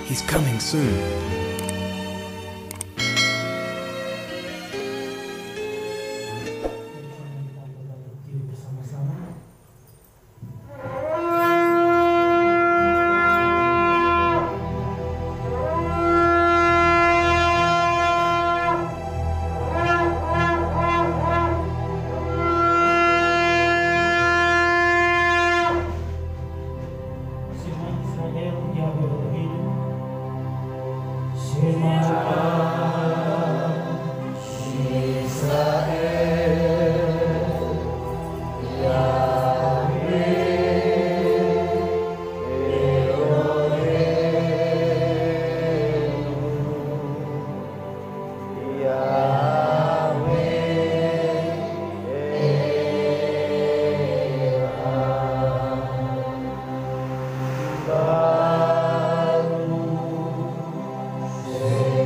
He's coming soon. Baru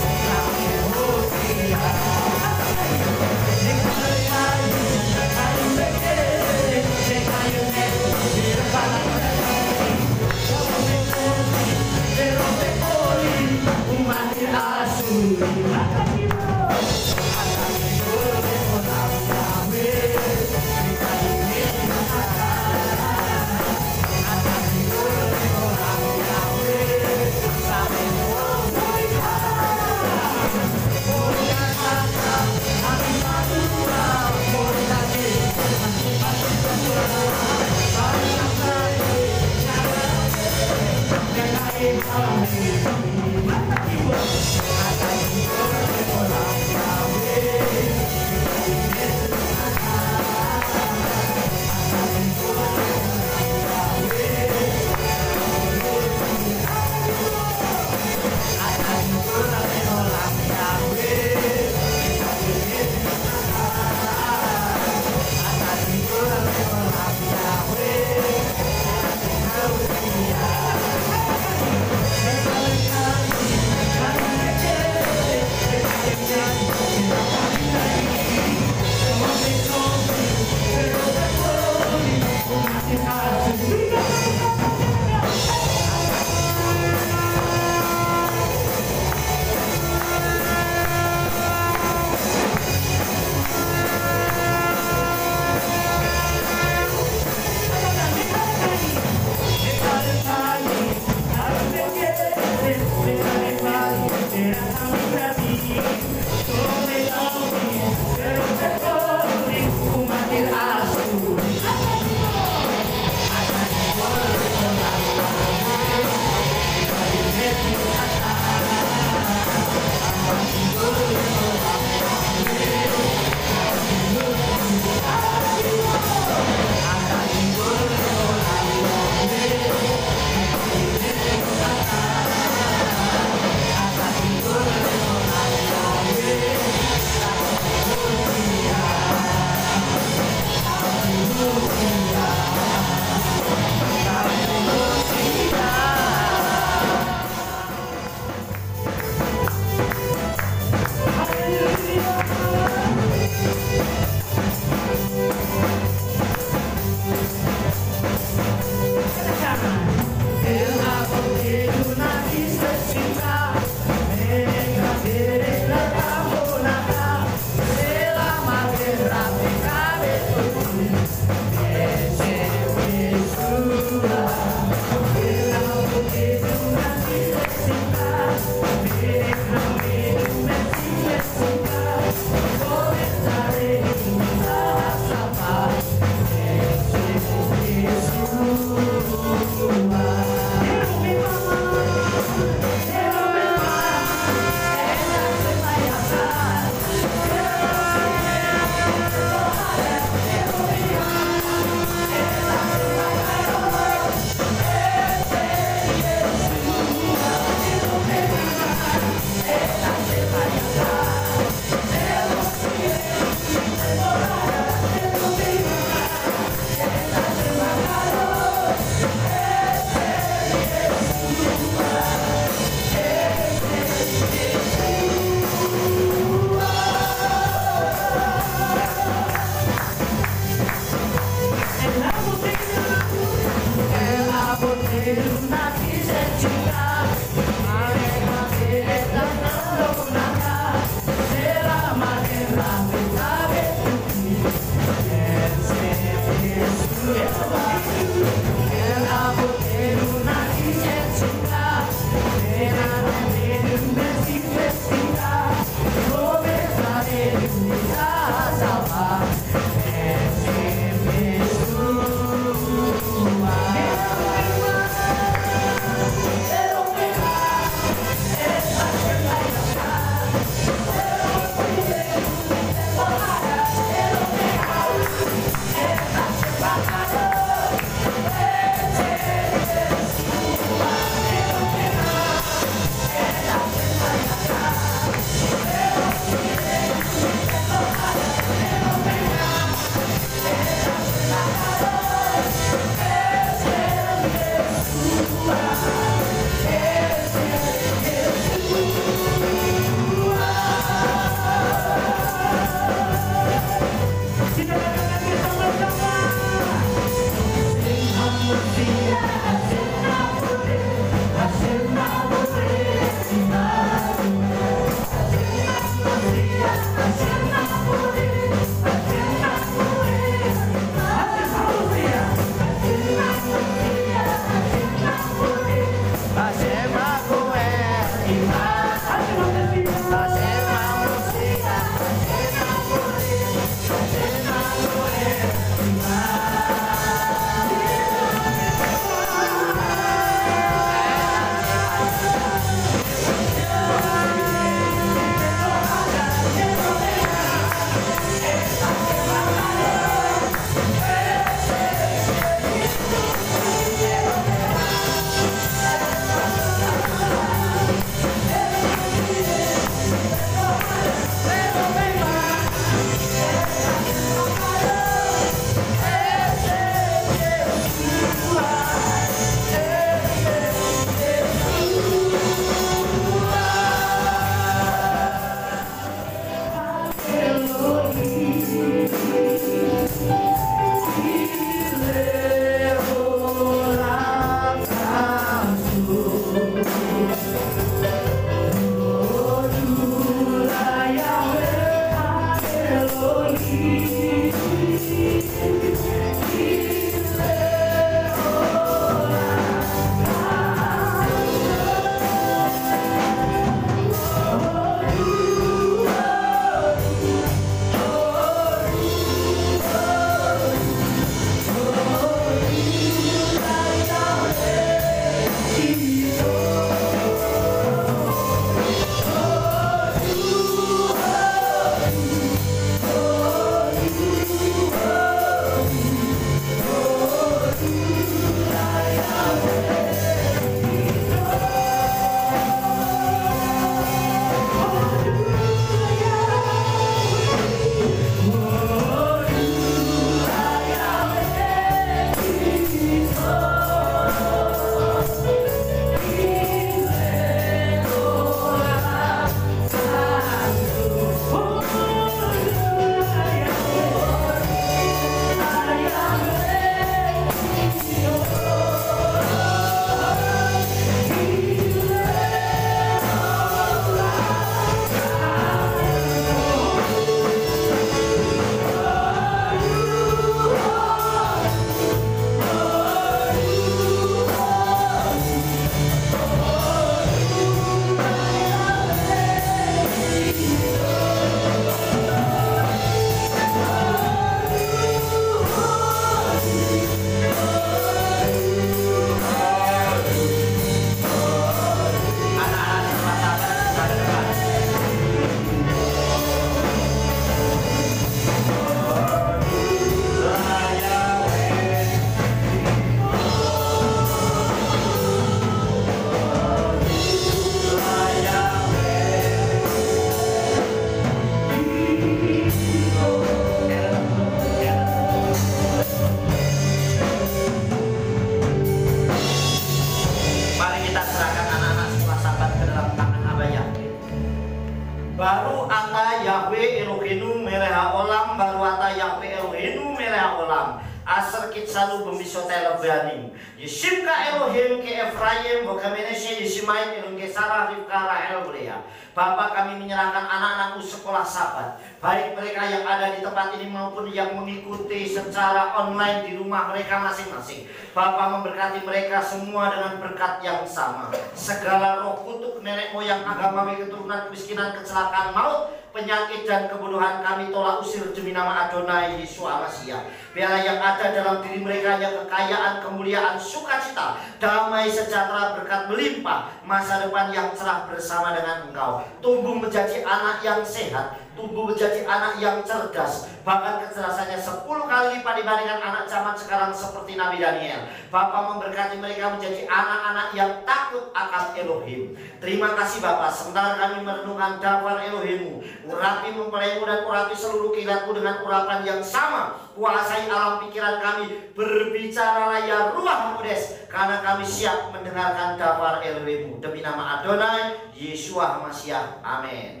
Aser kitsalu bemisotel Lebanim. Yishimka Elohim ke Efraim Bokameneshe Yishimain Elung ke Sarah Rivka Rahel Berea. Bapa, kami menyerahkan anak-anakmu sekolah Sabat, baik mereka yang ada di tempat ini maupun yang mengikuti secara online di rumah mereka masing-masing. Bapa, memberkati mereka semua dengan berkat yang sama. Segala roh kutuk nenek moyang, agamawi, keturunan, kemiskinan, kecelakaan, maut, penyakit dan kebodohan kami tolak usir demi nama Adonai Yeshua Mashiach. Biarlah yang ada dalam diri mereka yang kekayaan, kemuliaan, sukacita, damai, sejahtera, berkat melimpah, masa depan yang cerah bersama dengan Engkau. Tumbuh menjadi anak yang sehat, tumbuh menjadi anak yang cerdas, bahkan kecerdasannya 10 kali lipat dibandingkan anak zaman sekarang seperti Nabi Daniel. Bapa, memberkati mereka menjadi anak-anak yang takut akan Elohim. Terima kasih Bapa, sementara kami merenungkan daftar Elohim-Mu, urapi mempelaimu dan urapi seluruh kilatmu dengan urapan yang sama. Kuasai alam pikiran kami, berbicaralah ya Ruach Kudus, karena kami siap mendengarkan daftar Elohim-Mu. Demi nama Adonai Yeshua Mashiach, amin.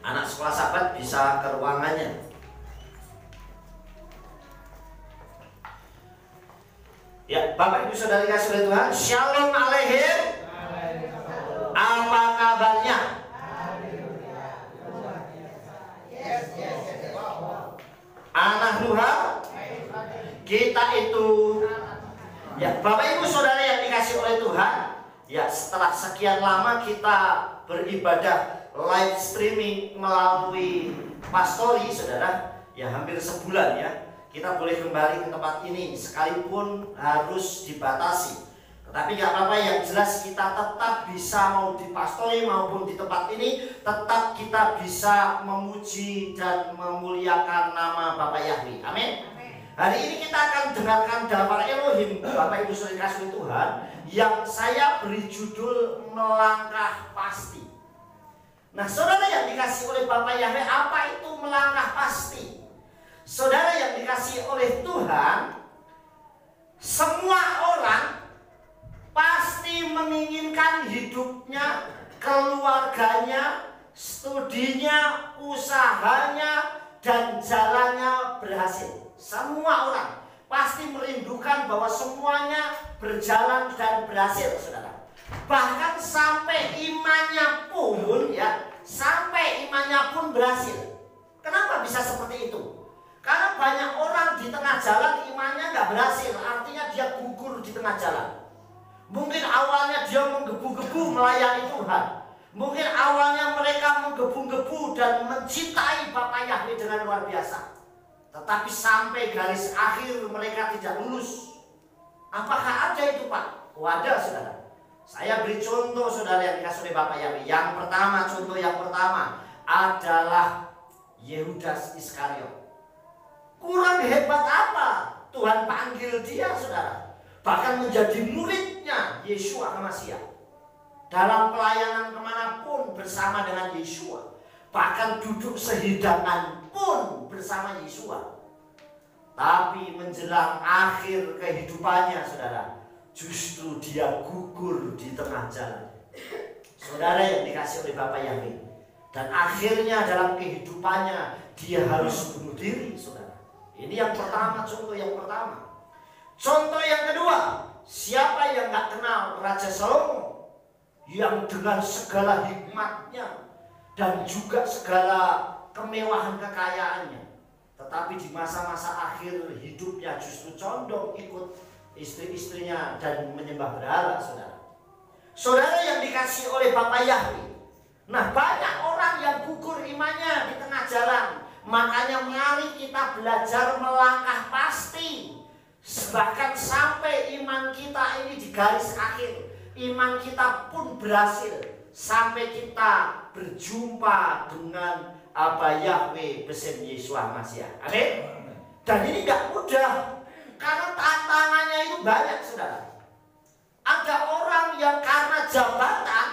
Anak sekolah Sabat bisa ke ruangannya. Ya, Bapak Ibu Saudara kasih oleh Tuhan, Shalom Aleichem. Apa kabarnya? Anak Tuhan, kita itu, ya Bapak Ibu Saudara yang dikasih oleh Tuhan, ya setelah sekian lama kita beribadah live streaming melalui Pastori, saudara, ya hampir sebulan ya, kita boleh kembali ke tempat ini sekalipun harus dibatasi. Tetapi nggak apa-apa, yang jelas kita tetap bisa, mau di Pastori maupun di tempat ini, tetap kita bisa memuji dan memuliakan nama Bapak Yahweh. Amin. Hari ini kita akan dengarkan daftar Elohim, Bapak Ibu Saudara kasih Tuhan, yang saya beri judul Melangkah Pasti. Nah, saudara yang dikasih oleh Bapak Yahweh, apa itu melangkah pasti? Saudara yang dikasih oleh Tuhan, semua orang pasti menginginkan hidupnya, keluarganya, studinya, usahanya, dan jalannya berhasil. Semua orang pasti merindukan bahwa semuanya berjalan dan berhasil, saudara. Bahkan sampai imannya pun, ya, sampai imannya pun berhasil. Kenapa bisa seperti itu? Karena banyak orang di tengah jalan imannya nggak berhasil, artinya dia gugur di tengah jalan. Mungkin awalnya dia menggebu-gebu melayani Tuhan, mungkin awalnya mereka menggebu-gebu dan mencintai Bapak Yahweh dengan luar biasa, tetapi sampai garis akhir mereka tidak lulus. Apakah ada itu, Pak? Wadah, saudara. Saya beri contoh, saudara yang dikasih oleh Bapak Yahweh. Yang pertama, contoh yang pertama adalah Yehudas Iskariot. Kurang hebat apa Tuhan panggil dia, saudara, bahkan menjadi muridnya Yeshua Mashiach. Dalam pelayanan kemanapun bersama dengan Yeshua, bahkan duduk sehidangan pun bersama Yeshua. Tapi menjelang akhir kehidupannya, saudara, justru dia gugur di tengah jalan. Saudara yang dikasih oleh Bapak Yahweh, dan akhirnya dalam kehidupannya dia harus bunuh diri, saudara. Ini yang pertama, contoh yang pertama. Contoh yang kedua, siapa yang gak kenal Raja Salomo, yang dengan segala hikmatnya dan juga segala kemewahan kekayaannya, tetapi di masa-masa akhir hidupnya justru condong ikut istri-istrinya dan menyembah berhala, saudara. Saudara yang dikasih oleh Bapak Yahweh, nah banyak orang yang gugur imannya di tengah jalan. Makanya mari kita belajar melangkah pasti, bahkan sampai iman kita ini di garis akhir, iman kita pun berhasil sampai kita berjumpa dengan Abah Yahweh besim Yeshua Mashiach. Amin. Dan ini gak mudah, karena tantangannya itu banyak, saudara. Ada orang yang karena jabatan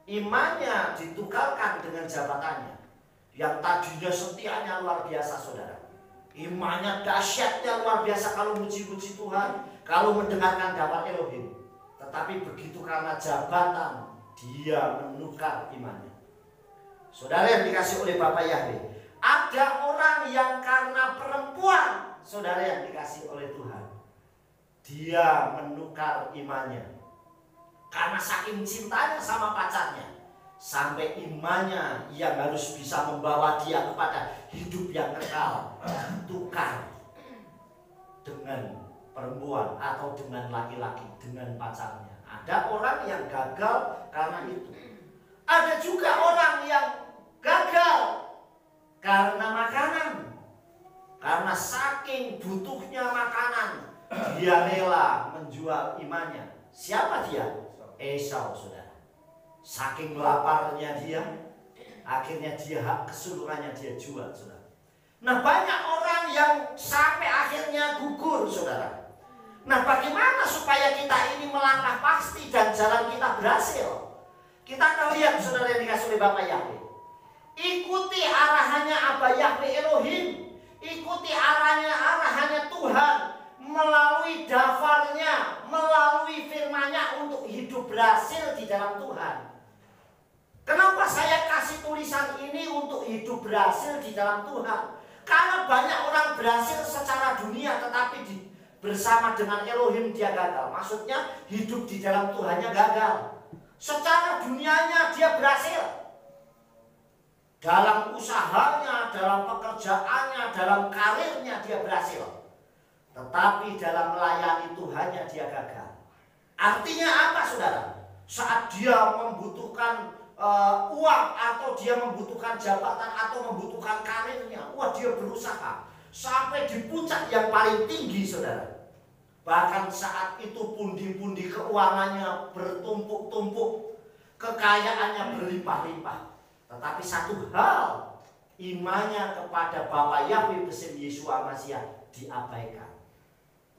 imannya ditukarkan dengan jabatannya. Yang tadinya setianya luar biasa, saudara, imannya dahsyatnya luar biasa kalau muji-muji Tuhan, kalau mendengarkan daftar Elohim, tetapi begitu karena jabatan dia menukar imannya. Saudara yang dikasih oleh Bapak Yahweh, ada orang yang karena perempuan saudara yang dikasih oleh Tuhan, dia menukar imannya. Karena saking cintanya sama pacarnya, sampai imannya yang harus bisa membawa dia kepada hidup yang kekal ditukar dengan perempuan atau dengan laki-laki, dengan pacarnya. Ada orang yang gagal karena itu. Ada juga orang yang gagal karena makanan. Karena saking butuhnya makanan, dia rela menjual imannya. Siapa dia? Esau, saudara. Saking laparnya dia, akhirnya dia hak keseluruhannya dia jual, saudara. Nah, banyak orang yang sampai akhirnya gugur, saudara. Nah, bagaimana supaya kita ini melangkah pasti dan jalan kita berhasil? Kita akan lihat, saudara yang dikasih oleh Bapak Yahweh. Ikuti arahannya Abah Yahweh Elohim. Ikuti arahannya Tuhan melalui dafarnya, melalui firman-Nya untuk hidup berhasil di dalam Tuhan. Kenapa saya kasih tulisan ini untuk hidup berhasil di dalam Tuhan? Karena banyak orang berhasil secara dunia tetapi bersama dengan Elohim dia gagal. Maksudnya hidup di dalam Tuhannya gagal. Secara dunianya dia berhasil. Dalam usahanya, dalam pekerjaannya, dalam karirnya dia berhasil. Tetapi dalam melayani Tuhannya dia gagal. Artinya apa, saudara? Saat dia membutuhkan uang atau dia membutuhkan jabatan atau membutuhkan karirnya, wah dia berusaha sampai di puncak yang paling tinggi, saudara. Bahkan saat itu pundi-pundi keuangannya bertumpuk-tumpuk, kekayaannya berlimpah-limpah. Tetapi satu hal, imannya kepada Bapa Yahweh besim Yeshua Masiah diabaikan.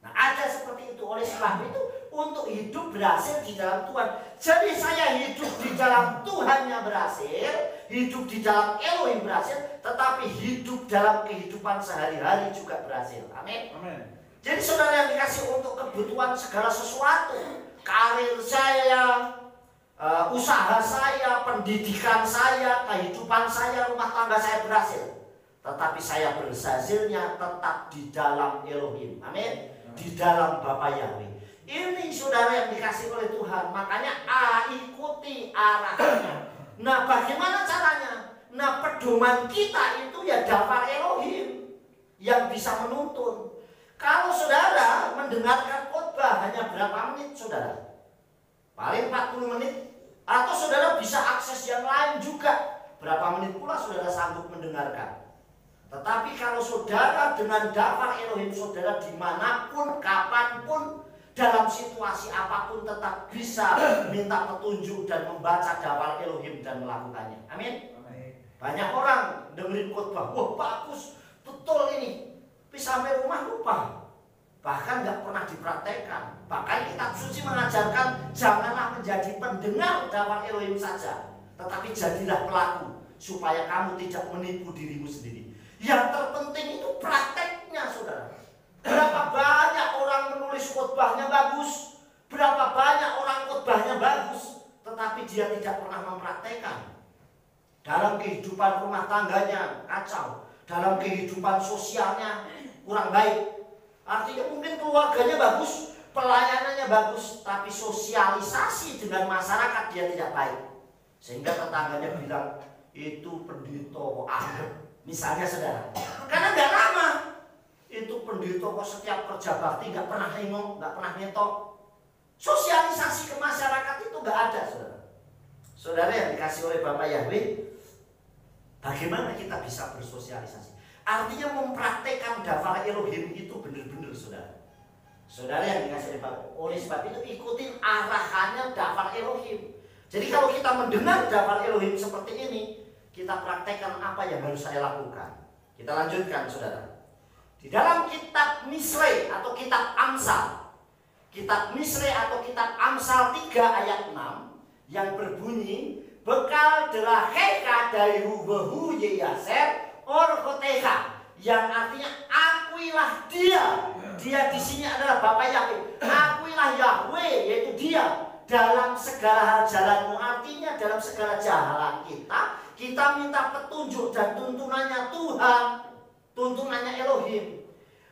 Nah, ada seperti itu. Oleh sebab itu, untuk hidup berhasil di dalam Tuhan. Jadi saya hidup di dalam Tuhannya berhasil, hidup di dalam Elohim berhasil, tetapi hidup dalam kehidupan sehari-hari juga berhasil. Amin. Amin. Jadi saudara yang dikasih untuk kebutuhan segala sesuatu, karir saya, usaha saya, pendidikan saya, kehidupan saya, rumah tangga saya berhasil. Tetapi saya berhasilnya tetap di dalam Elohim. Amin. Di dalam Bapa Yahweh. Ini saudara yang dikasih oleh Tuhan. Makanya ikuti arahannya. Nah, bagaimana caranya? Nah, pedoman kita itu ya daftar Elohim yang bisa menuntun. Kalau saudara mendengarkan khotbah hanya berapa menit, saudara? Paling 40 menit. Atau saudara bisa akses yang lain juga. Berapa menit pula saudara sanggup mendengarkan. Tetapi kalau saudara dengan daftar Elohim, saudara dimanapun, kapanpun, dalam situasi apapun tetap bisa minta petunjuk dan membaca daftar Elohim dan melakukannya. Amin. Banyak orang dengerin khotbah, wah bagus, betul ini. Tapi sampai rumah lupa. Bahkan nggak pernah dipraktekkan. Bahkan kitab suci mengajarkan janganlah menjadi pendengar daftar Elohim saja, tetapi jadilah pelaku supaya kamu tidak menipu dirimu sendiri. Yang terpenting itu prakteknya, saudara. Berapa banyak orang menulis khotbahnya bagus, berapa banyak orang khotbahnya bagus, tetapi dia tidak pernah mempraktekkan. Dalam kehidupan rumah tangganya kacau, dalam kehidupan sosialnya kurang baik. Artinya mungkin keluarganya bagus, pelayanannya bagus, tapi sosialisasi dengan masyarakat dia tidak baik. Sehingga tetangganya bilang, itu pendeta ahli. Misalnya saudara, karena nggak lama itu pendeta kok setiap kerja bakti nggak pernah nengok, nggak pernah nyetok. Sosialisasi ke masyarakat itu nggak ada, saudara. Saudara yang dikasih oleh Bapak Yahweh, bagaimana kita bisa bersosialisasi? Artinya mempraktekkan daftar Elohim itu benar-benar, saudara. Saudara yang dikasih oleh Bapak, oleh sebab itu ikutin arahannya daftar Elohim. Jadi kalau kita mendengar daftar Elohim seperti ini, kita praktekkan apa yang harus saya lakukan. Kita lanjutkan, saudara. Di dalam kitab Misre atau kitab Amsal, kitab Misre atau kitab Amsal 3 ayat 6 yang berbunyi, bekal deraheka dari rubahu yeyaser orkoteha, yang artinya akuilah dia. Dia di sini adalah Bapa Yahweh. Akuilah Yahweh, yaitu dia dalam segala hal jalanmu. Artinya dalam segala jalan kita minta petunjuk dan tuntunannya Tuhan, tuntunannya Elohim.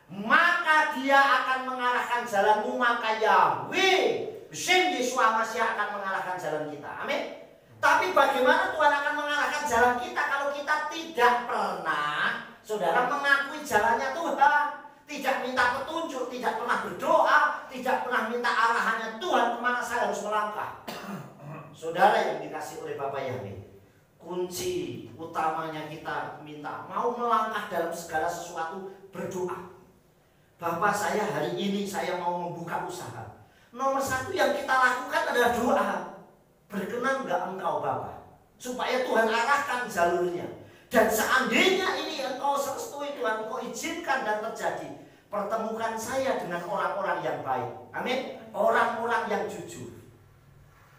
maka dia akan mengarahkan jalanmu, maka Yahweh Besim Yeshua Mashiach akan mengarahkan jalan kita. Amin. Tapi bagaimana Tuhan akan mengarahkan jalan kita kalau kita tidak pernah, saudara, mengakui jalannya Tuhan, tidak minta petunjuk, tidak pernah berdoa, tidak pernah minta arahannya Tuhan kemana saya harus melangkah. Saudara yang dikasih oleh Bapak Yahweh, kunci utamanya kita minta mau melangkah dalam segala sesuatu, berdoa. Bapak, saya hari ini saya mau membuka usaha. Nomor satu yang kita lakukan adalah doa. Berkenan enggak engkau Bapak, supaya Tuhan arahkan jalurnya. Dan seandainya ini engkau serestui Tuhan, engkau izinkan dan terjadi, pertemukan saya dengan orang-orang yang baik. Amin. Orang-orang yang jujur.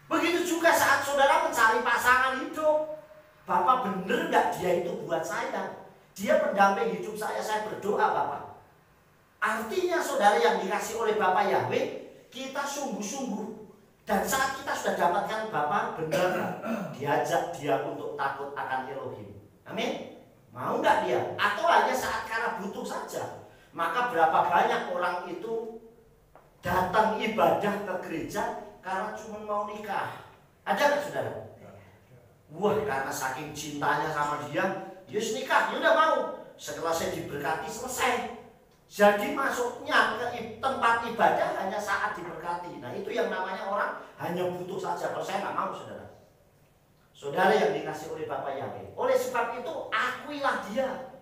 Begitu juga saat saudara mencari pasangan hidup. Bapak, bener enggak dia itu buat saya? Dia pendamping hidup saya berdoa Bapak. Artinya saudara yang dikasih oleh Bapak Yahweh, kita sungguh-sungguh. Dan saat kita sudah dapatkan Bapak, benar diajak dia untuk takut akan Elohim. Amin. Mau nggak dia? Atau hanya saat karena butuh saja? Maka berapa banyak orang itu datang ibadah ke gereja karena cuma mau nikah. Ada nggak saudara? Wah, karena saking cintanya sama dia, Yus nikah, ya udah mau. Setelah saya diberkati selesai. Jadi masuknya ke tempat ibadah hanya saat diberkati. Nah itu yang namanya orang hanya butuh saja. Kalau saya nggak mau saudara. Saudara yang dikasih oleh Bapak Yahweh. Oleh sebab itu akuilah dia.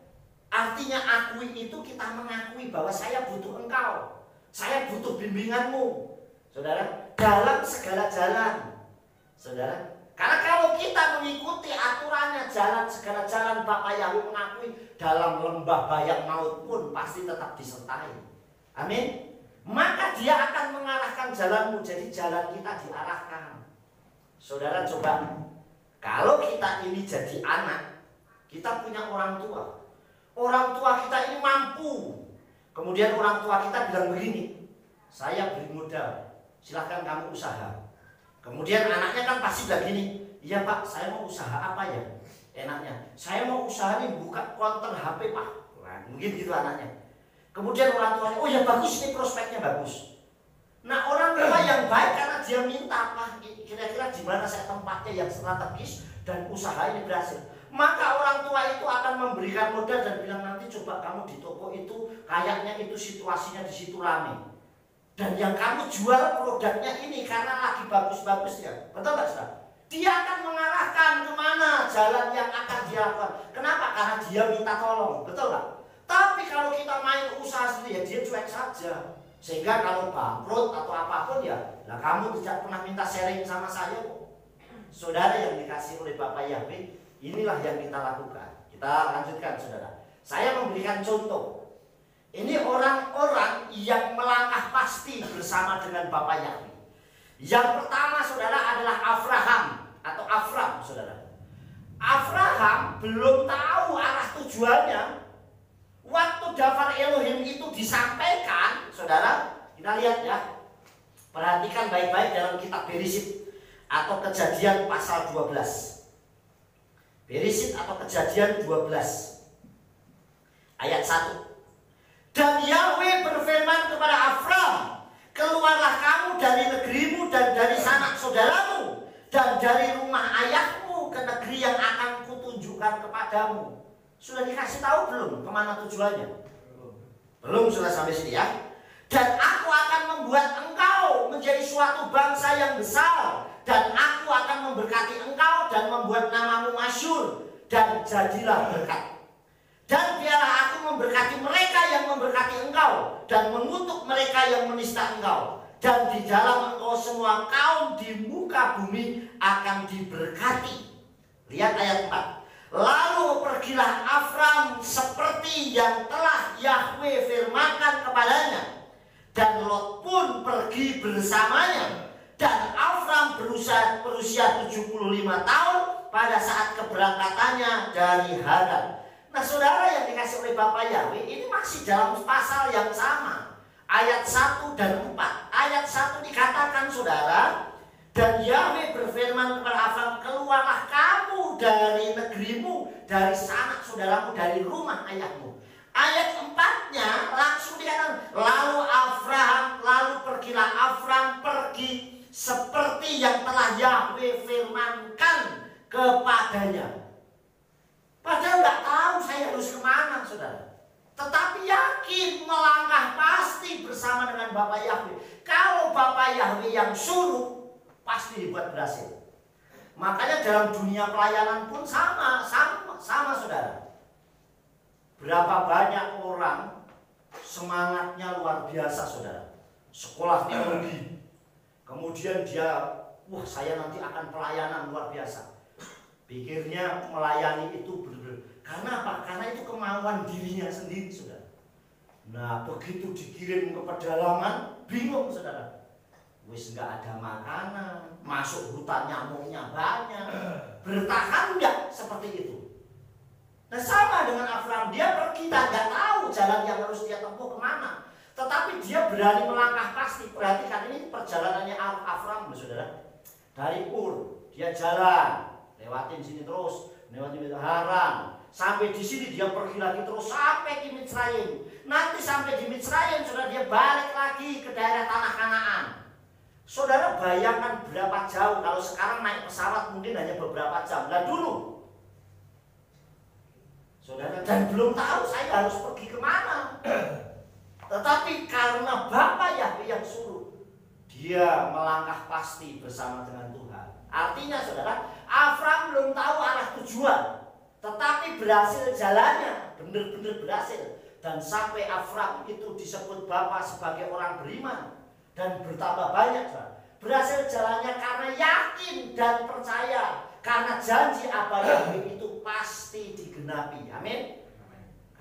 Artinya akui itu kita mengakui bahwa saya butuh engkau. Saya butuh bimbinganmu. Saudara, dalam segala jalan. Saudara, karena kalau kita mengikuti aturannya jalan segala jalan, Bapak Yahweh mengakui dalam lembah bayang maut pun pasti tetap disertai. Amin. Maka dia akan mengarahkan jalanmu, jadi jalan kita diarahkan. Saudara coba, kalau kita ini jadi anak, kita punya orang tua. Orang tua kita ini mampu. Kemudian orang tua kita bilang begini, saya beri modal, silahkan kamu usaha. Kemudian anaknya kan pasti bilang gini, iya Pak, saya mau usaha apa ya? Enaknya, saya mau usaha nih buka konter HP Pak. Nah, mungkin gitu anaknya. Kemudian orang tuanya, oh ya bagus, ini prospeknya bagus. Nah orang tua yang baik karena dia minta, Pak, kira-kira di mana saya tempatnya yang strategis dan usaha ini berhasil. Maka orang tua itu akan memberikan modal dan bilang nanti coba kamu di toko itu, kayaknya itu situasinya di situ rame. Dan yang kamu jual produknya ini karena lagi bagus-bagusnya. Betul nggak saudara? Dia akan mengarahkan kemana jalan yang akan dia lakukan. Kenapa? Karena dia minta tolong. Betul nggak? Tapi kalau kita main usaha sendiri ya dia cuek saja. Sehingga kalau bangkrut atau apapun ya, lah kamu tidak pernah minta sharing sama saya kok. Saudara yang dikasih oleh Bapak Yahweh, inilah yang kita lakukan. Kita lanjutkan saudara. Saya memberikan contoh. Ini orang-orang yang melangkah pasti bersama dengan Bapak Yahweh. Yang pertama saudara adalah Abraham atau Afram saudara. Abraham belum tahu arah tujuannya. Waktu daftar Elohim itu disampaikan, saudara, kita lihat ya. Perhatikan baik-baik dalam kitab Bereshit atau Kejadian pasal 12. Bereshit atau Kejadian 12 ayat 1. Dan Yahweh berfirman kepada Afram, keluarlah kamu dari negerimu dan dari sanak saudaramu dan dari rumah ayahmu ke negeri yang akan kutunjukkan kepadamu. Sudah dikasih tahu belum kemana tujuannya? Belum sudah sampai sini ya. Dan aku akan membuat engkau menjadi suatu bangsa yang besar, dan aku akan memberkati engkau dan membuat namamu masyhur, dan jadilah berkat. Dan biarlah aku memberkati mereka yang memberkati engkau, dan mengutuk mereka yang menista engkau. Dan di dalam engkau semua kaum di muka bumi akan diberkati. Lihat ayat 4. Lalu pergilah Afram seperti yang telah Yahweh firmankan kepadanya. Dan Lot pun pergi bersamanya. Dan Afram berusia 75 tahun pada saat keberangkatannya dari Haran. Nah saudara yang dikasih oleh Bapak Yahweh, ini masih dalam pasal yang sama. Ayat 1 dan 4. Ayat 1 dikatakan saudara, dan Yahweh berfirman kepada Afram, keluarlah kamu dari negerimu, dari sanak saudaramu, dari rumah ayahmu. Ayat 4-nya langsung dikatakan, lalu pergilah Afram pergi seperti yang telah Yahweh firmankan kepadanya. Padahal nggak tahu saya harus kemana, saudara. Tetapi yakin melangkah pasti bersama dengan Bapak Yahweh. Kalau Bapak Yahweh yang suruh, pasti dibuat berhasil. Makanya dalam dunia pelayanan pun sama saudara. Berapa banyak orang semangatnya luar biasa, saudara. Sekolah teologi. Kemudian dia, wah saya nanti akan pelayanan luar biasa. Pikirnya melayani itu benar-benar. Karena apa? Karena itu kemauan dirinya sendiri, saudara. Nah, begitu dikirim ke pedalaman, bingung, saudara. Wis nggak ada makanan, masuk hutan nyamuknya banyak. Bertahan nggak seperti itu? Nah, sama dengan Afram, dia pergi dan nggak tahu jalan yang harus dia tempuh kemana. Tetapi dia berani melangkah pasti. Perhatikan ini perjalanannya Afram, saudara. Dari Ur, dia jalan, lewatin sini terus, lewatin Haran. Sampai di sini dia pergi lagi terus sampai di Mitsraim. Nanti sampai di Mitsraim, saudara, dia balik lagi ke daerah tanah Kanaan. Saudara bayangkan berapa jauh. Kalau sekarang naik pesawat mungkin hanya beberapa jam. Lah dulu, saudara, dan belum tahu saya harus pergi kemana. Tetapi karena Bapak Yahweh yang suruh, dia melangkah pasti bersama dengan Tuhan. Artinya, saudara, Afram belum tahu arah tujuan, tetapi berhasil jalannya, benar-benar berhasil. Dan sampai Afram itu disebut Bapak sebagai orang beriman dan bertambah banyak, saudara. Berhasil jalannya karena yakin dan percaya, karena janji Abah Yahweh itu pasti digenapi. Amin.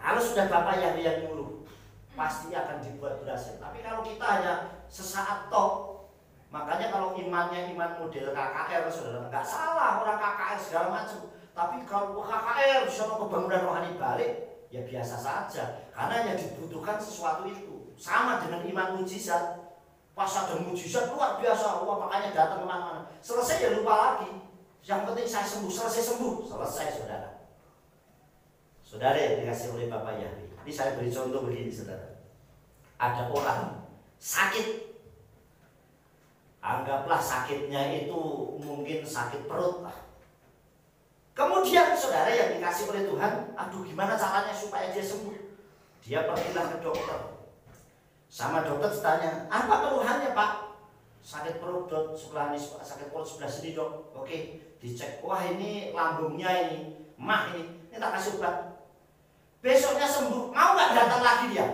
Kalau sudah Bapak Yahweh yang nyuruh, pasti akan dibuat berhasil. Tapi kalau kita hanya sesaat tok, makanya kalau imannya iman model KKR, saudara, nggak salah orang KKR segala macam. Tapi kalau KKR sama kebangunan rohani balik, ya biasa saja. Karena yang dibutuhkan sesuatu itu sama dengan iman mujizat. Pas ada mujizat luar biasa, wah makanya datang kemana-mana. Selesai ya lupa lagi. Yang penting saya sembuh, selesai, saudara. Saudara yang dikasih oleh Bapak Yahweh. Ini saya beri contoh begini, saudara. Ada orang sakit. Anggaplah sakitnya itu mungkin sakit perut lah. Kemudian saudara yang dikasih oleh Tuhan, aduh gimana caranya supaya dia sembuh? Dia pergilah ke dokter. Sama dokter tanya, apa keluhannya Pak? Sakit perut dok, sakit perut sebelah sini dok. Oke, dicek. Wah ini lambungnya ini, mah ini tak kasih obat. Besoknya sembuh, mau nggak datang lagi dia?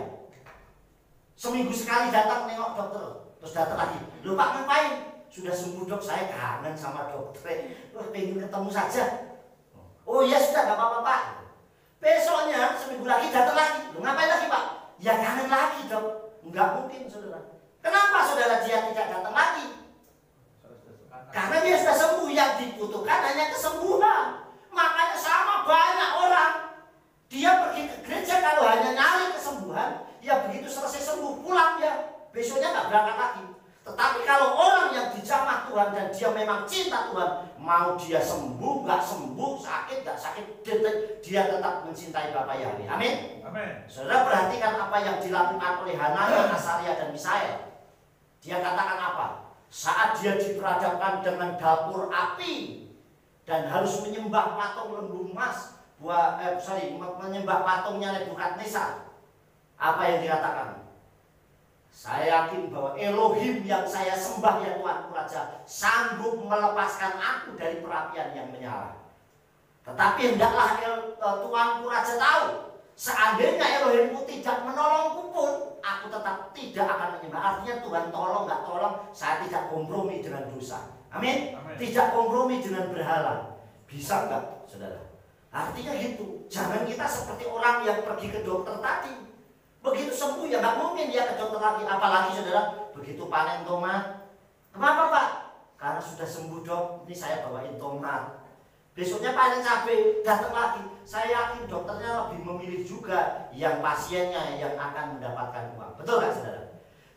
Seminggu sekali datang nengok dokter, terus datang lagi. Loh Pak ngapain? Sudah sembuh dok, saya kangen sama dokter. Wah pengen ketemu saja. Oh ya sudah nggak apa-apa Pak. Besoknya seminggu lagi datang lagi. Loh ngapain lagi Pak? Ya kangen lagi dok. Enggak mungkin saudara. Kenapa saudara dia tidak datang lagi? Karena dia sudah sembuh. Yang dibutuhkan hanya kesembuhan. Makanya sama banyak orang, dia pergi ke gereja kalau hanya nyari kesembuhan, ya begitu selesai sembuh pulang ya, besoknya nggak berangkat lagi. Tetapi kalau orang yang dijamah Tuhan dan dia memang cinta Tuhan, mau dia sembuh nggak sembuh, sakit nggak sakit, dia tetap mencintai Bapak Yahweh. Amin. Amin. Saudara perhatikan apa yang dilakukan oleh Hananya, Asaria dan Misael. Dia katakan apa? Saat dia diperhadapkan dengan dapur api dan harus menyembah patung lembu emas, menyembah patungnya Nebukadnezar. Apa yang dikatakan? Saya yakin bahwa Elohim yang saya sembah ya Tuanku Raja sanggup melepaskan aku dari perapian yang menyala. Tetapi hendaklah Tuanku Raja tahu, seandainya Elohimku tidak menolongku pun, aku tetap tidak akan menyembah. Artinya Tuhan tolong nggak tolong, saya tidak kompromi dengan dosa. Amin. Amin. Tidak kompromi dengan berhala. Bisa nggak, saudara? Artinya gitu. Jangan kita seperti orang yang pergi ke dokter tadi. Begitu sembuh ya nggak mungkin dia ke dokter lagi. Apalagi saudara, begitu panen tomat. Kenapa Pak? Karena sudah sembuh dok, ini saya bawain tomat. Besoknya panen cabai, datang lagi. Saya yakin dokternya lebih memilih juga yang pasiennya yang akan mendapatkan uang. Betul nggak saudara?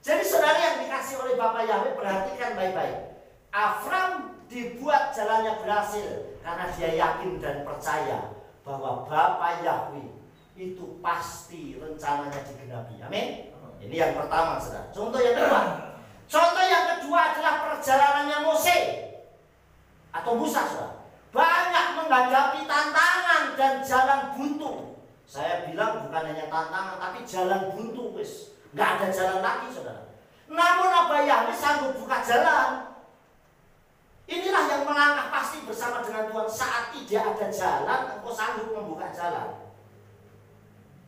Jadi saudara yang dikasih oleh Bapak Yahweh, perhatikan baik-baik. Afram dibuat jalannya berhasil karena dia yakin dan percaya bahwa Bapak Yahweh itu pasti rencananya digenapi. Amin. Ini yang pertama, saudara. Contoh yang kedua. Contoh yang kedua adalah perjalanannya Mose atau Musa, saudara. Banyak menghadapi tantangan dan jalan buntu. Saya bilang bukan hanya tantangan, tapi jalan buntu, wis. Nggak ada jalan lagi, saudara. Namun Abah Yahweh sanggup buka jalan. Inilah yang melangkah pasti bersama dengan Tuhan. Saat tidak ada jalan, engkau sanggup membuka jalan.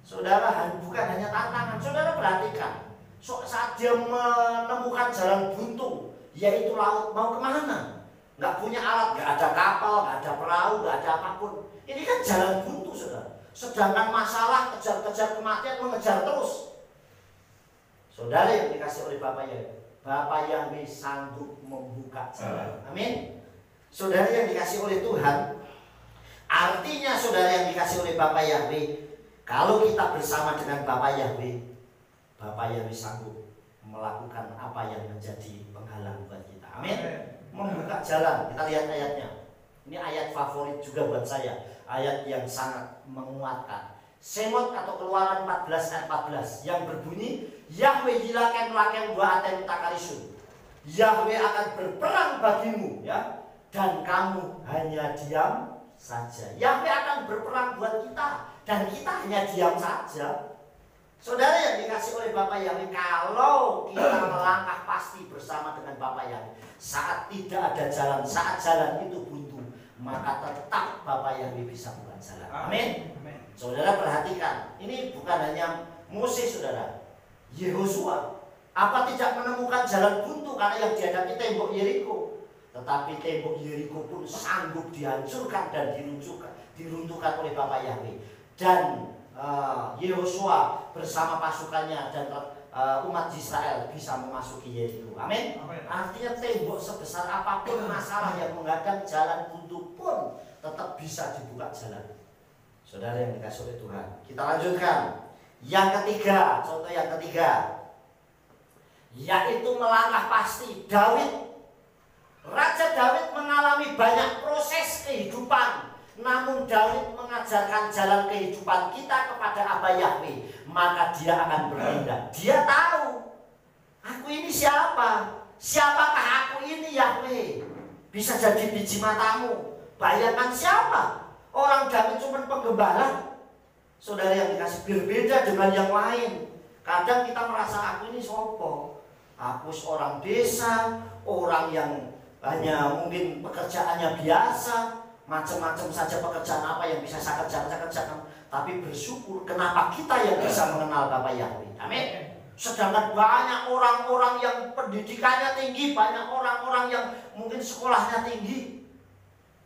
Saudara, bukan hanya tantangan. Saudara perhatikan, saat dia menemukan jalan buntu, yaitu laut, mau kemana? Nggak punya alat, nggak ada kapal, nggak ada perahu, nggak ada apapun. Ini kan jalan buntu, saudara. Sedangkan masalah kejar-kejar kematian mengejar terus. Saudara yang dikasih oleh Bapak Yahweh sanggup membuka jalan. Amin. Saudara yang dikasih oleh Tuhan, artinya saudara yang dikasih oleh Bapak Yahweh, kalau kita bersama dengan Bapak Yahweh sanggup melakukan apa yang menjadi penghalang buat kita. Amin. Membuka jalan. Kita lihat ayatnya. Ini ayat favorit juga buat saya. Ayat yang sangat menguatkan. Semot atau Keluaran 14 ayat 14 yang berbunyi, Yahweh jilaken laken buaten takarisun. Yahweh akan berperang bagimu, ya, dan kamu hanya diam saja. Yahweh akan berperang buat kita dan kita hanya diam saja. Saudara yang dikasih oleh Bapak Yahweh, kalau kita melangkah pasti bersama dengan Bapak Yahweh, saat tidak ada jalan, saat jalan itu buntu, maka tetap Bapak Yahweh bisa buka jalan. Amin. Saudara perhatikan, ini bukan hanya Mose, saudara. Yehosua, apa tidak menemukan jalan buntu karena yang dihadapi tembok Yeriko, tetapi tembok Yeriko pun sanggup dihancurkan dan diruntuhkan oleh Bapak Yahweh. Dan Yehosua bersama pasukannya dan umat Israel bisa memasuki Yeriko. Amin. Artinya tembok sebesar apapun masalah yang menghadang, jalan buntu pun tetap bisa dibuka jalan. Saudara yang dikasih oleh Tuhan, kita lanjutkan. Yang ketiga, contoh yang ketiga, yaitu melangkah pasti. Raja Daud mengalami banyak proses kehidupan, namun Daud mengajarkan jalan kehidupan kita kepada Abah Yahweh, maka dia akan bertindak. Dia tahu, aku ini siapa? Siapakah aku ini, Yahweh? Bisa jadi biji matamu. Bayangkan siapa? Orang Daud cuma penggembala. Saudara yang dikasih, berbeda dengan yang lain. Kadang kita merasa aku ini sopo. Aku seorang desa, orang yang hanya mungkin pekerjaannya biasa, macam-macam saja pekerjaan apa yang bisa saya kerjakan. Tapi bersyukur kenapa kita yang bisa mengenal Bapak Yahweh. Amin. Sedangkan banyak orang-orang yang pendidikannya tinggi, banyak orang-orang yang mungkin sekolahnya tinggi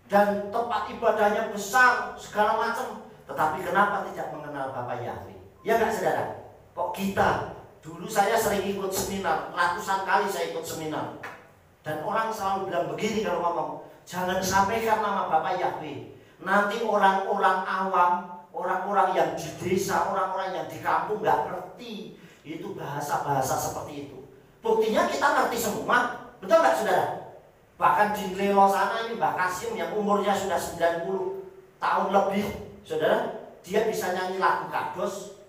dan tempat ibadahnya besar, segala macam, tetapi kenapa tidak mengenal Bapak Yahweh? Ya nggak, saudara? Kok kita, dulu saya sering ikut seminar, ratusan kali saya ikut seminar, dan orang selalu bilang begini kalau ngomong, jangan sampaikan nama Bapak Yahweh. Nanti orang-orang awam, orang-orang yang di desa, orang-orang yang di kampung nggak ngerti itu bahasa-bahasa seperti itu. Buktinya kita ngerti semua, betul nggak, saudara? Bahkan di Lelo sana ini Mbak Kasim yang umurnya sudah 90 tahun lebih, saudara, dia bisa nyanyi lagu Kados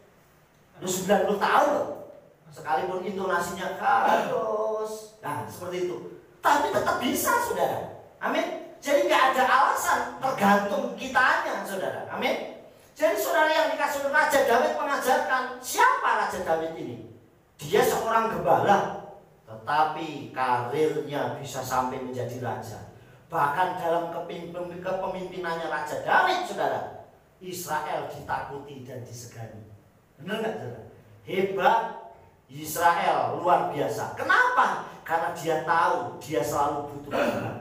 90 tahun, sekalipun intonasinya Kados, nah seperti itu, tapi tetap bisa, saudara. Amin. Jadi nggak ada alasan, tergantung kitanya, saudara. Amin. Jadi saudara yang dikasih Raja Daud mengajarkan, siapa Raja Daud ini? Dia seorang gembala, tetapi karirnya bisa sampai menjadi raja. Bahkan dalam kepemimpinannya Raja Daud, saudara, Israel ditakuti dan disegani. Benar nggak, saudara? Hebat Israel, luar biasa. Kenapa? Karena dia tahu dia selalu butuh Tuhan.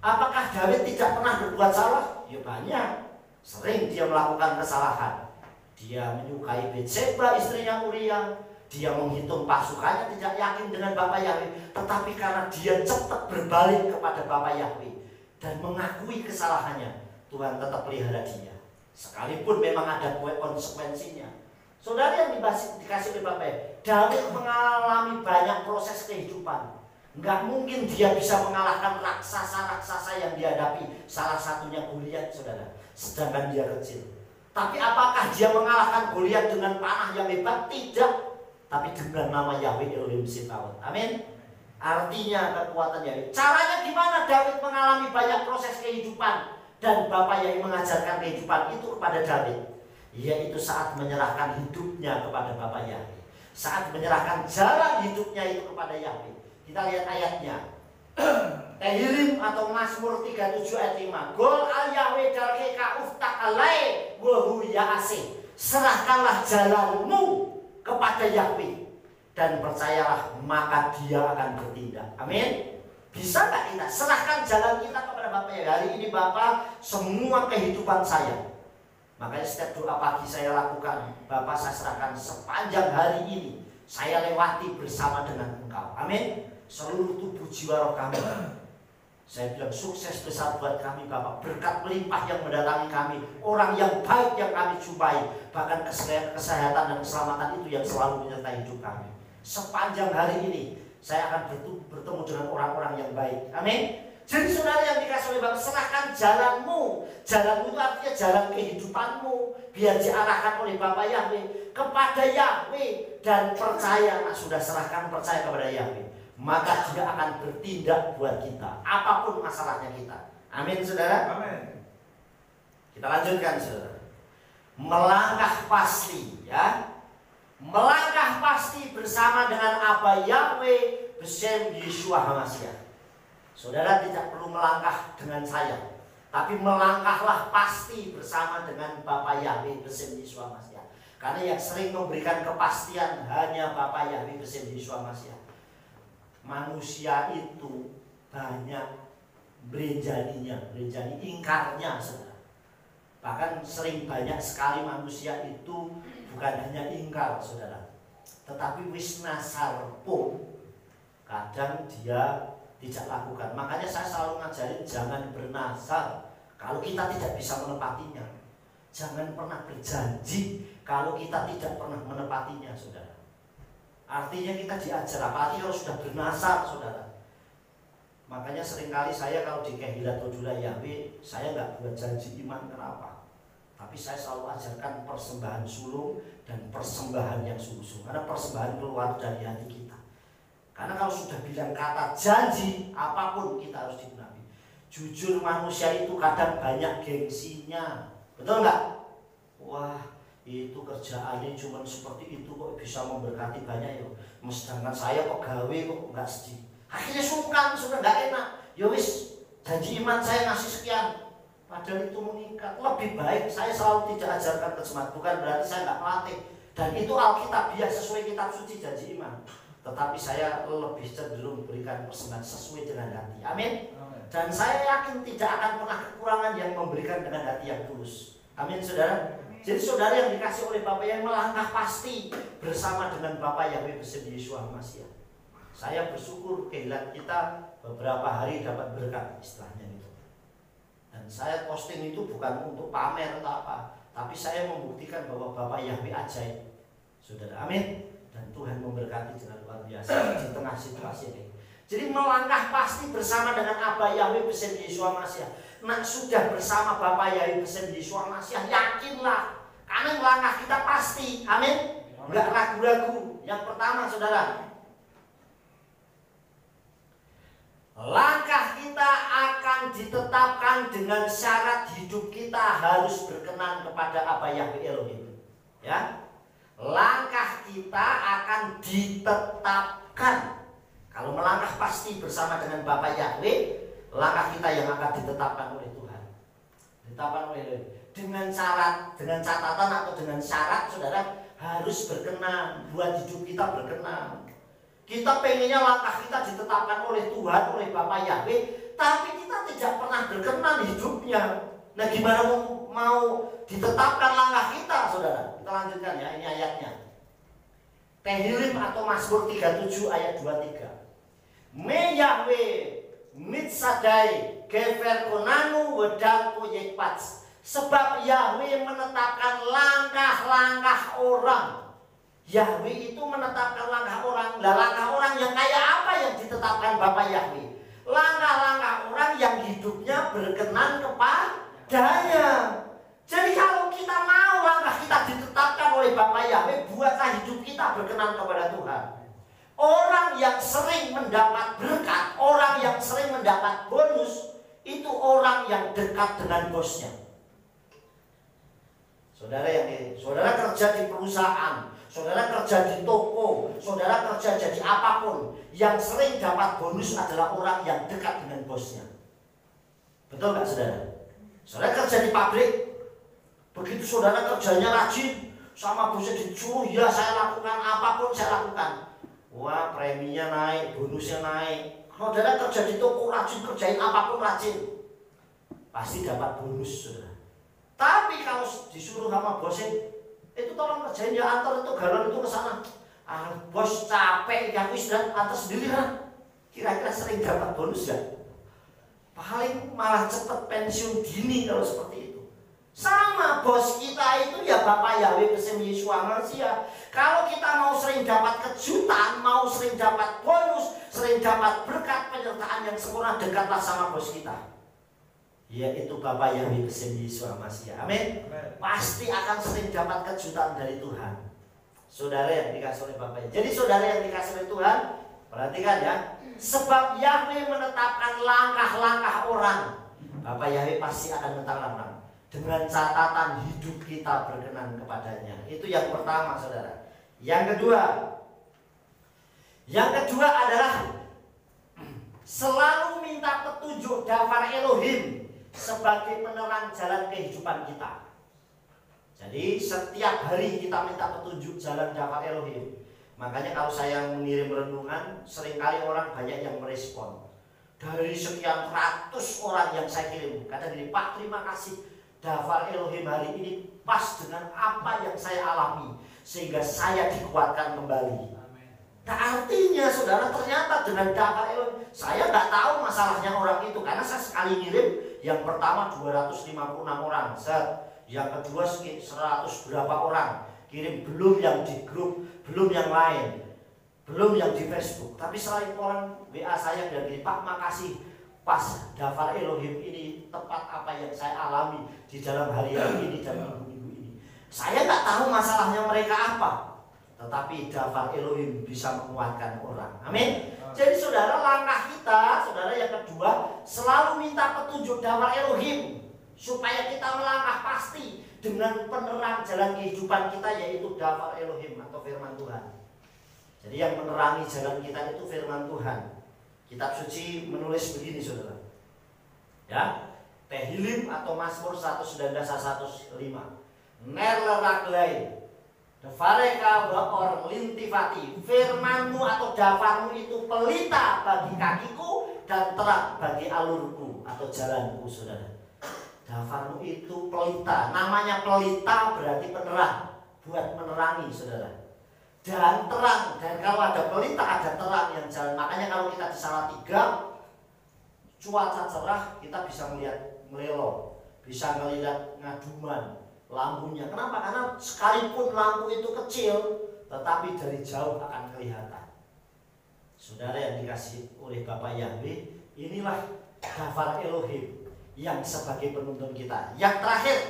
Apakah Daud tidak pernah berbuat salah? Ya banyak. Sering dia melakukan kesalahan. Dia menyukai Betseba, istrinya Uria. Dia menghitung pasukannya, tidak yakin dengan Bapak Yahweh. Tetapi karena dia cepat berbalik kepada Bapak Yahweh dan mengakui kesalahannya, Tuhan tetap pelihara dia. Sekalipun memang ada konsekuensinya. Saudara yang dikasih oleh Bapak, Daud mengalami banyak proses kehidupan. Nggak mungkin dia bisa mengalahkan raksasa-raksasa yang dihadapi. Salah satunya Goliat, saudara. Sedangkan dia kecil. Tapi apakah dia mengalahkan Goliat dengan panah yang hebat? Tidak. Tapi dengan nama Yahweh Elohim Tsebaot. Amin. Artinya kekuatan Yahweh. Caranya gimana Daud mengalami banyak proses kehidupan dan Bapak Yahweh mengajarkan kehidupan itu kepada Daud? Yaitu saat menyerahkan hidupnya kepada Bapak Yahweh. Saat menyerahkan jalan hidupnya itu kepada Yahweh. Kita lihat ayatnya. Tehillim atau Mazmur 37 ayat 5. Gol al Yahweh darkeka uftakalai wahu ya'asih. Serahkanlah jalanmu kepada Yahweh dan percayalah maka dia akan bertindak. Amin. Bisa nggak kita serahkan jalan kita kepada Bapak ya? Hari ini Bapak semua kehidupan saya. Makanya setiap doa pagi saya lakukan, Bapak saya serahkan sepanjang hari ini. Saya lewati bersama dengan Engkau. Amin. Seluruh tubuh jiwa roh kami. Saya bilang sukses besar buat kami Bapak. Berkat melimpah yang mendatangi kami. Orang yang baik yang kami jumpai. Bahkan kesehatan dan keselamatan itu yang selalu menyertai hidup kami. Sepanjang hari ini saya akan bertemu dengan orang-orang yang baik. Amin. Jadi saudara yang dikasih oleh Bapak, serahkan jalanmu. Jalanmu itu artinya jalan kehidupanmu. Biar diarahkan oleh Bapak Yahweh kepada Yahweh. Dan percaya, sudah serahkan percaya kepada Yahweh, maka dia akan bertindak buat kita. Apapun masalahnya kita. Amin saudara. Amin. Kita lanjutkan saudara. Melangkah pasti ya. Melangkah pasti bersama dengan Abba Yahweh Besem Yeshua HaMashiach. Saudara tidak perlu melangkah dengan saya, tapi melangkahlah pasti bersama dengan Bapak Yahweh Besem Yeshua HaMashiach. Karena yang sering memberikan kepastian hanya Bapak Yahweh Besem Yeshua HaMashiach. Manusia itu banyak berenjaninya, berenjani ingkarnya saudara. Bahkan sering banyak sekali manusia itu bukan hanya ingkar saudara, tetapi wisnasar pun kadang dia tidak lakukan. Makanya saya selalu ngajarin jangan bernasar kalau kita tidak bisa menepatinya. Jangan pernah berjanji kalau kita tidak pernah menepatinya saudara. Artinya kita diajar, apalagi kalau sudah bernasar saudara. Makanya seringkali saya kalau di Kehilat Odula Yahweh, saya nggak buat janji iman. Kenapa? Tapi saya selalu ajarkan persembahan sulung dan persembahan yang sungguh-sungguh. Karena persembahan keluar dari hati kita. Karena kalau sudah bilang kata janji, apapun kita harus digunakan. Jujur manusia itu kadang banyak gengsinya. Betul nggak? Wah, itu kerjaannya cuma seperti itu kok bisa memberkati banyak ya. Sedangkan saya pegawai kok nggak sedih. Akhirnya sungkan, sudah nggak enak. Ya wis, janji iman saya ngasih sekian. Padahal itu mengikat. Lebih baik saya selalu tidak ajarkan kejemaat. Bukan berarti saya nggak melatih. Dan itu Alkitabiah sesuai kitab suci janji iman. Tetapi saya lebih cenderung berikan persembahan sesuai dengan hati. Amin. Dan saya yakin tidak akan pernah kekurangan yang memberikan dengan hati yang tulus. Amin saudara. Jadi saudara yang dikasih oleh Bapak yang melangkah pasti bersama dengan Bapak Yahweh Besem Yeshua HaMashiach. Saya bersyukur Kehilat kita beberapa hari dapat berkat istilahnya itu. Dan saya posting itu bukan untuk pamer atau apa, tapi saya membuktikan bahwa Bapak Yahweh ajaib. Saudara, amin. Dan Tuhan memberkati dengan luar biasa di tengah situasi ini. Jadi melangkah pasti bersama dengan Abba Yahweh Besem Yeshua HaMashiach. Nah sudah bersama Bapak Yahweh Besem Yeshua HaMashiach, yakinlah. Karena melangkah kita pasti, amin. Enggak ragu-ragu. Yang pertama saudara, langkah kita akan ditetapkan dengan syarat hidup kita harus berkenan kepada Abba Yahweh Elohim. Ya, langkah kita akan ditetapkan. Kalau melangkah pasti bersama dengan Bapak Yahweh, langkah kita yang akan ditetapkan oleh Tuhan. Ditetapkan oleh dengan syarat, dengan catatan atau dengan syarat saudara harus berkenan, buat hidup kita berkenan. Kita pengennya langkah kita ditetapkan oleh Tuhan, oleh Bapak Yahweh, tapi kita tidak pernah berkenan hidupnya. Nah gimana mau ditetapkan langkah kita saudara? Kita lanjutkan ya, ini ayatnya. Tehillim atau Mazmur 37 ayat 23. Me Yahweh mitsadai gefer konanu wedalku yekpats. Sebab Yahweh menetapkan langkah-langkah orang. Yahweh itu menetapkan langkah orang. Lah langkah orang yang kayak apa yang ditetapkan Bapak Yahweh? Langkah-langkah orang yang hidupnya berkenan kepadanya. Jadi kalau kita mau oleh Bapa Yahweh, buatlah hidup kita berkenan kepada Tuhan. Orang yang sering mendapat berkat, orang yang sering mendapat bonus, itu orang yang dekat dengan bosnya. Saudara kerja di perusahaan, saudara kerja di toko, saudara kerja jadi apapun, yang sering dapat bonus adalah orang yang dekat dengan bosnya. Betul nggak saudara? Saudara kerja di pabrik, begitu saudara kerjanya rajin, sama bosnya disuruh, ya saya lakukan apapun saya lakukan. Wah, preminya naik, bonusnya naik. Saudara kerja di toko rajin, kerjain apapun rajin, pasti dapat bonus saudara. Tapi kalau disuruh sama bosnya, itu tolong kerjain ya, antar itu galon itu ke sana. Ah, bos capek, ya aku istirahat, antar sendiri lah. Kira-kira sering dapat bonus ya? Paling malah cepet pensiun dini kalau seperti itu. Sama bos kita itu ya Bapa Yahweh bersama Yesus manusia. Kalau kita mau sering dapat kejutan, mau sering dapat bonus, sering dapat berkat penyertaan yang sempurna, dekatlah sama bos kita. Yaitu Bapa Yahweh bersama Yesus manusia. Amin. Pasti akan sering dapat kejutan dari Tuhan. Saudara yang dikasih oleh Bapa. Jadi saudara yang dikasih oleh Tuhan, perhatikan ya. Sebab Yahweh menetapkan langkah-langkah orang, Bapa Yahweh pasti akan menetapkan dengan catatan hidup kita berkenan kepadanya. Itu yang pertama saudara. Yang kedua adalah selalu minta petunjuk Dafar Elohim sebagai penerang jalan kehidupan kita. Jadi setiap hari kita minta petunjuk jalan Dafar Elohim. Makanya kalau saya mengirim renungan, seringkali orang banyak yang merespon. Dari sekian ratus orang yang saya kirim, kata gini, Pak terima kasih, Dafar Elohim hari ini pas dengan apa yang saya alami, sehingga saya dikuatkan kembali. Nah artinya saudara, ternyata dengan Dafar Elohim, saya nggak tahu masalahnya orang itu, karena saya sekali ngirim, yang pertama 256 orang, yang kedua 100 berapa orang, kirim, belum yang di grup, belum yang lain, belum yang di Facebook. Tapi selain orang WA saya bilang gini, Pak makasih, pas Dafar Elohim ini tepat apa yang saya alami di dalam hari-hari ini dan minggu-minggu ini. Saya nggak tahu masalahnya mereka apa, tetapi Dafar Elohim bisa menguatkan orang. Amin. Jadi saudara, langkah kita, saudara yang kedua, selalu minta petunjuk Dafar Elohim supaya kita melangkah pasti dengan penerang jalan kehidupan kita, yaitu Dafar Elohim atau firman Tuhan. Jadi yang menerangi jalan kita itu firman Tuhan. Kitab suci menulis begini saudara, ya, Tehillim atau Mazmur 119:105. Ner leraglai Devareka baor lintifati, firmanmu atau dafarmu itu pelita bagi kakiku dan terang bagi alurku atau jalanku saudara. Dafarmu itu pelita, namanya pelita berarti penerang, buat menerangi saudara. Dan terang, dan kalau ada pelita ada terang yang jalan. Makanya kalau kita di Salatiga, cuaca cerah, kita bisa melihat melelo, bisa melihat ngaduman lampunya. Kenapa? Karena sekalipun lampu itu kecil, tetapi dari jauh akan kelihatan. Saudara yang dikasih oleh Bapa Yahweh, inilah Dafar Elohim yang sebagai penuntun kita. Yang terakhir,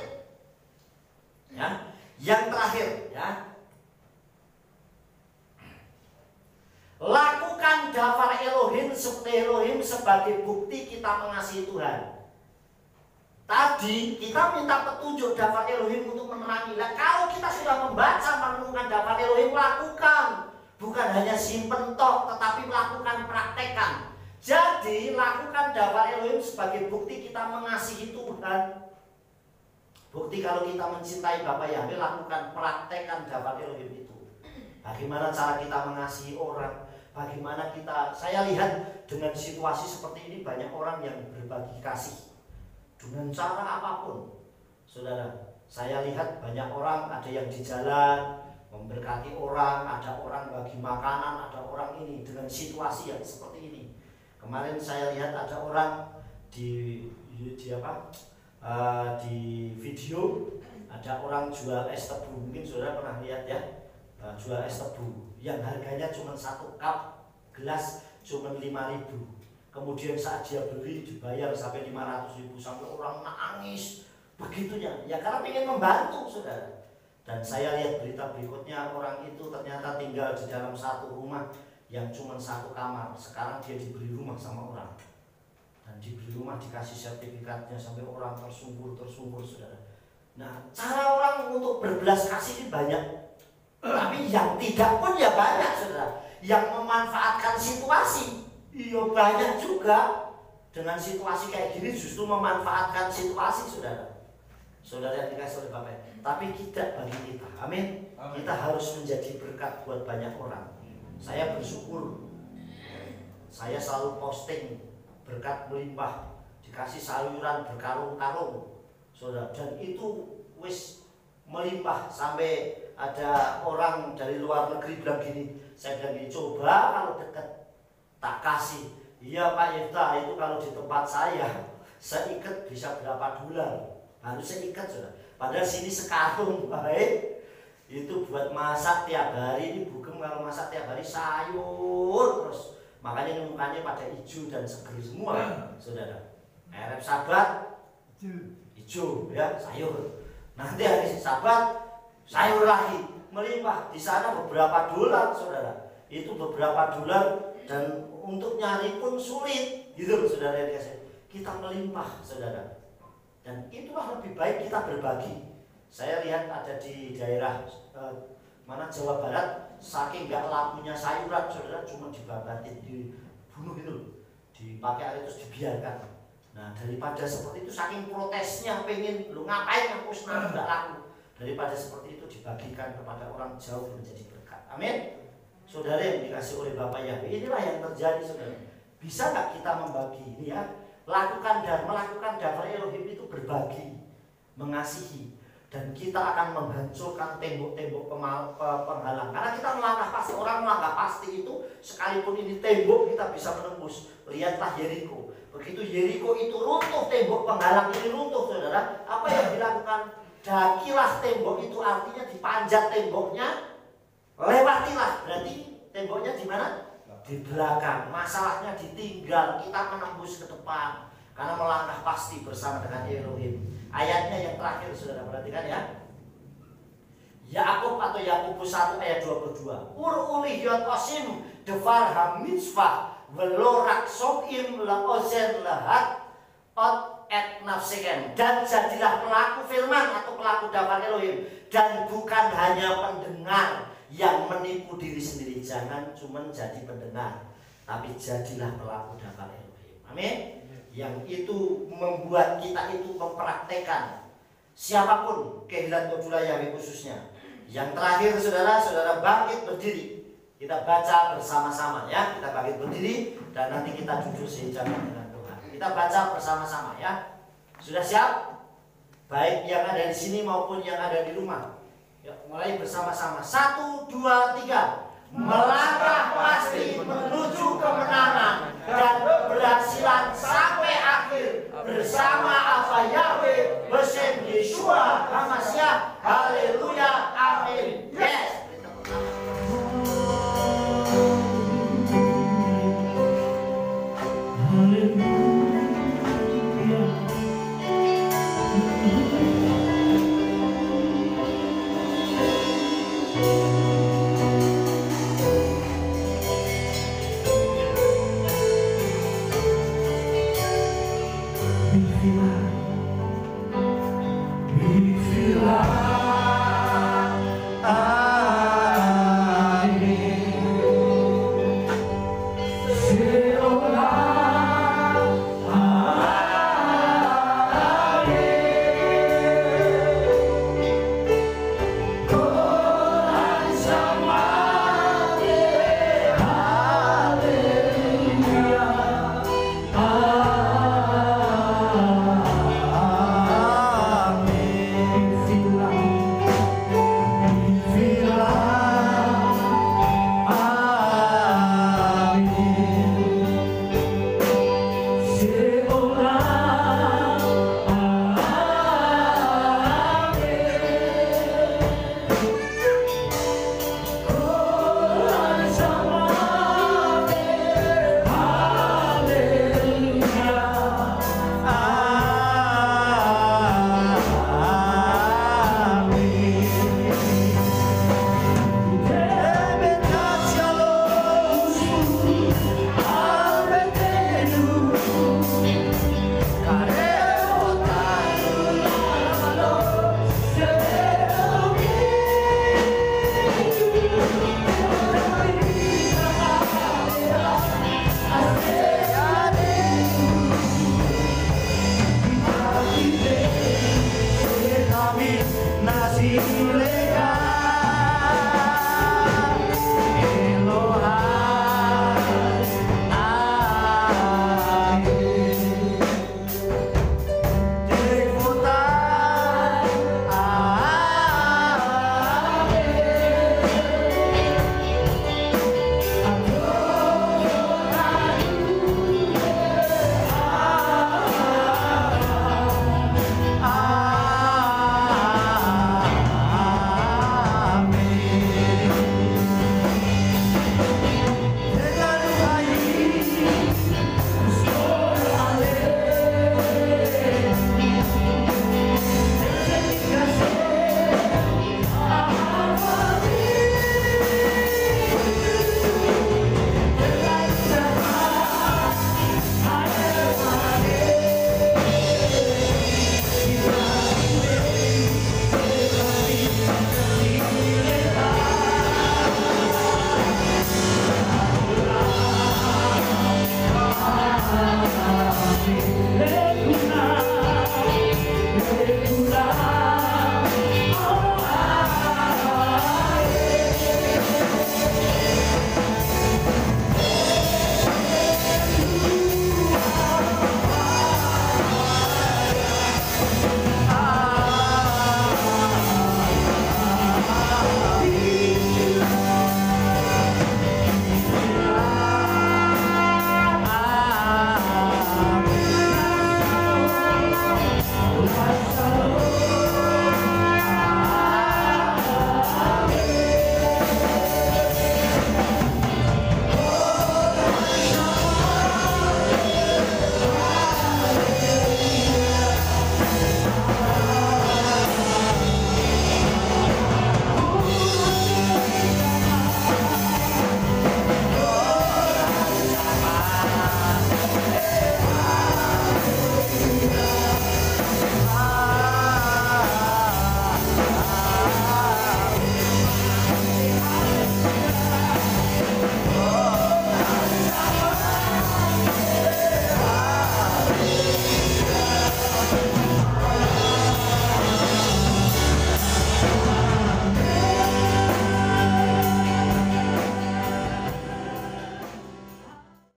ya, lakukan Dafar Elohim sebagai bukti kita mengasihi Tuhan. Tadi kita minta petunjuk Dafar Elohim untuk menerangi. Nah, kalau kita sudah membaca menemukan Dafar Elohim, lakukan. Bukan hanya simpen tok, tetapi melakukan, praktekkan. Jadi lakukan Dafar Elohim sebagai bukti kita mengasihi Tuhan. Bukti kalau kita mencintai Bapa Yahweh, lakukan, praktekkan Dafar Elohim itu. Bagaimana cara kita mengasihi orang, bagaimana kita, saya lihat dengan situasi seperti ini banyak orang yang berbagi kasih dengan cara apapun. Saudara, saya lihat banyak orang, ada yang di jalan memberkati orang, ada orang bagi makanan, ada orang ini dengan situasi yang seperti ini. Kemarin saya lihat ada orang di video, ada orang jual es tebu, mungkin saudara pernah lihat ya, jual es tebu yang harganya cuma 1 cup gelas cuma 5.000. Kemudian saat dia beli dibayar sampai 500.000, sampai orang nangis begitunya. Ya karena ingin membantu saudara. Dan saya lihat berita berikutnya, orang itu ternyata tinggal di dalam satu rumah yang cuma satu kamar. Sekarang dia diberi rumah sama orang, dan diberi rumah, dikasih sertifikatnya, sampai orang tersungkur saudara. Nah, cara orang untuk berbelas kasih ini banyak, tapi yang tidak pun ya banyak saudara. Yang memanfaatkan situasi, iya banyak juga. Dengan situasi kayak gini justru memanfaatkan situasi saudara. Saudara yang dikasih oleh Bapak, tapi tidak bagi kita. Amin. Kita harus menjadi berkat buat banyak orang. Saya bersyukur, saya selalu posting berkat melimpah, dikasih sayuran berkarung-karung saudara, dan itu wis melimpah. Sampai ada orang dari luar negeri bilang gini, saya bilang gini, coba kalau dekat tak kasih. Iya Pak Yefta, itu kalau di tempat saya ikat bisa berapa dolar, baru saya ikat saudara. Padahal sini sekarung baik, itu buat masak tiap hari. Ini Bugem kalau masak tiap hari sayur terus, makanya mukanya pada hijau dan seger semua saudara. Erep Sabat hijau ya, sayur. Nanti hari Sabat sayur lagi, melimpah. Di sana beberapa dolar saudara, itu beberapa dolar, dan untuk nyari pun sulit gitu saudara. Kita melimpah saudara, dan itulah lebih baik kita berbagi. Saya lihat ada di daerah mana Jawa Barat, saking gak lakunya sayuran saudara, cuma dibakarin, dibunuh itu, dipakai air terus dibiarkan. Nah, daripada seperti itu, saking protesnya, pengen lu ngapain aku senang gak laku, daripada seperti itu dibagikan kepada orang jauh menjadi berkat. Amin. Saudara yang dikasih oleh Bapak Yahweh, inilah yang terjadi saudara. Bisa nggak kita membagi ini ya? Melakukan damai Elohim itu berbagi, mengasihi, dan kita akan menghancurkan tembok-tembok penghalang. Karena kita melangkah pasti, orang melangkah pasti itu, sekalipun ini tembok kita bisa menembus. Lihatlah Yeriko. Begitu Yeriko itu runtuh, tembok penghalang ini runtuh saudara, apa yang dilakukan? Dakilah tembok itu, artinya dipanjat temboknya, lewatilah. Berarti temboknya di mana? Di belakang. Masalahnya ditinggal, kita menembus ke depan karena melangkah pasti bersama dengan Elohim. Ayatnya yang terakhir saudara perhatikan ya. Yakub atau Yakobus 1 ayat 22. Uli yotosim devar hamitzvah velorak sokim laozen lahat ot et nafsiken. Dan jadilah pelaku firman atau pelaku dafar Elohim, dan bukan hanya pendengar yang menipu diri sendiri. Jangan cuma jadi pendengar, tapi jadilah pelaku dafar Elohim. Amin. Yang itu membuat kita itu mempraktekkan siapapun kehilangan kodula Yahweh khususnya. Yang terakhir saudara bangkit berdiri. Kita baca bersama-sama ya. Kita bangkit berdiri dan nanti kita jujur sejalan dengan Tuhan. Kita baca bersama-sama ya. Sudah siap? Baik yang ada di sini maupun yang ada di rumah. Ya, mulai bersama-sama. 1, 2, 3. Melangkah pasti menuju kemenangan dan keberhasilan sampai akhir bersama Alfa Yahweh Besem Yeshua Hamasyah. Haleluya, amin. Yes. Hallelujah.